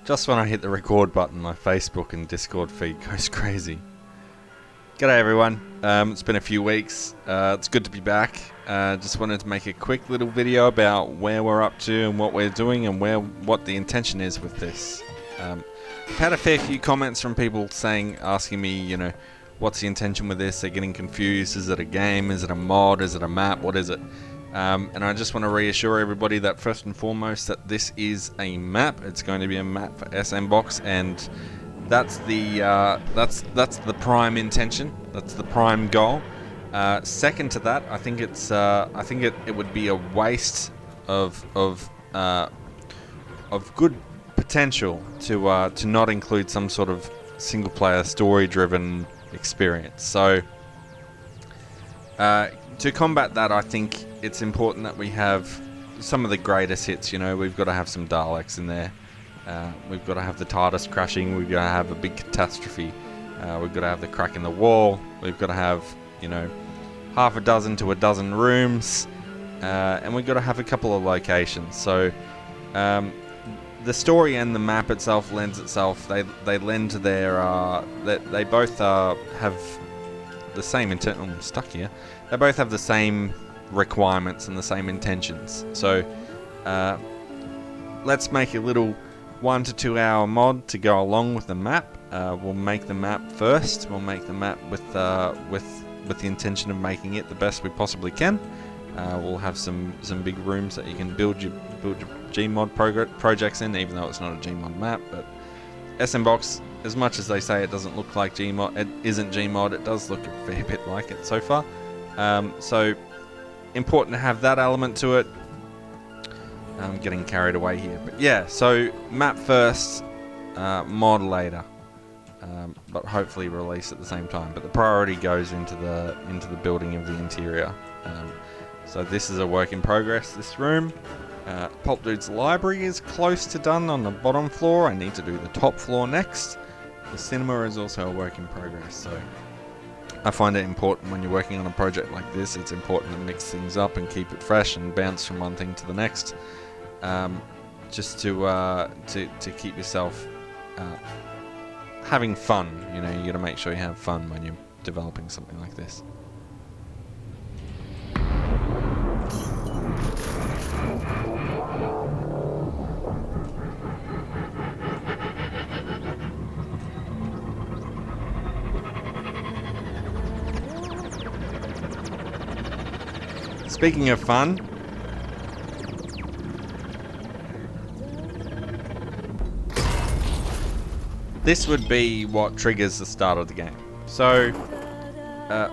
Just when I hit the record button, my Facebook and Discord feed goes crazy. G'day everyone, it's been a few weeks, it's good to be back. Just wanted to make a quick little video about where we're up to and what we're doing and what the intention is with this. I've had a fair few comments from people asking me, what's the intention with this? They're getting confused. Is it a game? Is it a mod? Is it a map? What is it? And I just want to reassure everybody that first and foremost that this is a map. It's going to be a map for S&Box, and that's the prime intention. That's the prime goal. Second to that, I think it would be a waste of good potential to not include some sort of single player story driven experience. So to combat that, I think it's important that we have some of the greatest hits. We've got to have some Daleks in there. We've got to have the TARDIS crashing. We've got to have a big catastrophe. We've got to have the crack in the wall. We've got to have, half a dozen to a dozen rooms. And we've got to have a couple of locations. So the story and the map itself lends itself. They lend to their... they both have the same intent. I'm stuck here. They both have the same requirements and the same intentions. So let's make a little 1 to 2 hour mod to go along with the map. We'll make the map first. We'll make the map with the intention of making it the best we possibly can. We'll have some big rooms that you can build your Gmod projects in, even though it's not a Gmod map. But S&Box, as much as they say it doesn't look like Gmod, it isn't Gmod. It does look a fair bit like it so far. So important to have that element to it. I'm getting carried away here, but yeah. So map first, mod later, but hopefully release at the same time. But the priority goes into the building of the interior. So this is a work in progress. This room, Pulp Dude's library is close to done on the bottom floor. I need to do the top floor next. The cinema is also a work in progress. So I find it important when you're working on a project like this. It's important to mix things up and keep it fresh and bounce from one thing to the next. Just to keep yourself having fun. You got to make sure you have fun when you're developing something like this. Speaking of fun, this would be what triggers the start of the game. So,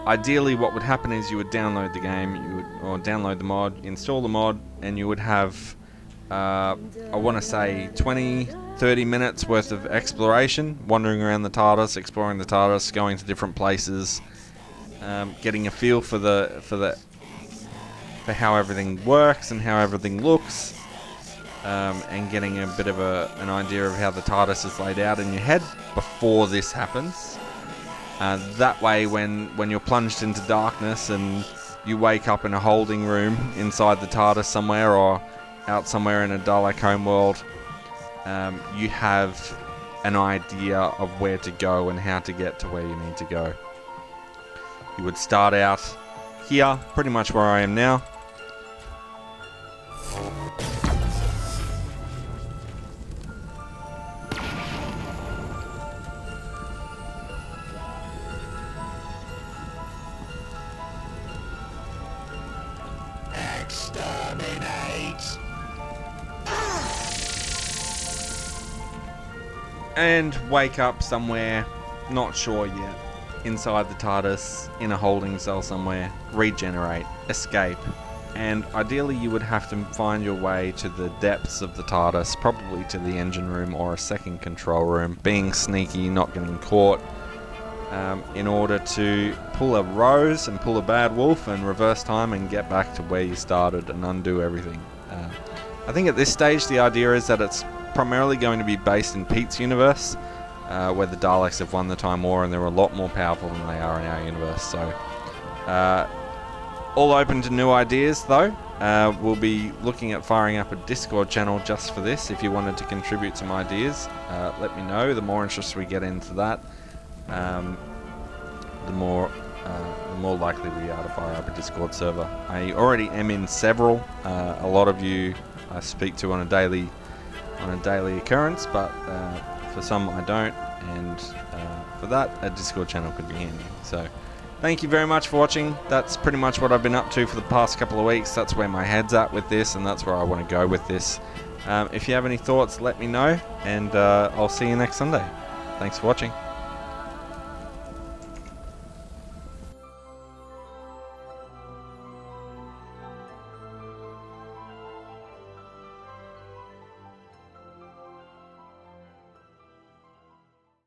ideally what would happen is you would download the game, or download the mod, install the mod, and you would have, I want to say 20-30 minutes worth of exploration, wandering around the TARDIS, exploring the TARDIS, going to different places, getting a feel for how everything works and how everything looks, and getting a bit of an idea of how the TARDIS is laid out in your head before this happens. That way, when you're plunged into darkness and you wake up in a holding room inside the TARDIS somewhere, or out somewhere in a Dalek homeworld, you have an idea of where to go and how to get to where you need to go. You would start out here, pretty much where I am now. Exterminate! And wake up somewhere, not sure yet, inside the TARDIS, in a holding cell somewhere, regenerate, escape, and ideally you would have to find your way to the depths of the TARDIS, probably to the engine room or a second control room, being sneaky, not getting caught, in order to pull a Rose and pull a Bad Wolf and reverse time and get back to where you started and undo everything. I think at this stage the idea is that it's primarily going to be based in Pete's universe, where the Daleks have won the Time War and they're a lot more powerful than they are in our universe. So All open to new ideas though. We'll be looking at firing up a Discord channel just for this. If you wanted to contribute some ideas, let me know. The more interest we get into that, the more likely we are to fire up a Discord server. I already am in several. A lot of you I speak to on a daily occurrence, but for some I don't, and for that a Discord channel could be handy. So thank you very much for watching. That's pretty much what I've been up to for the past couple of weeks. That's where my head's at with this, and that's where I want to go with this. If you have any thoughts, let me know, and I'll see you next Sunday. Thanks for watching.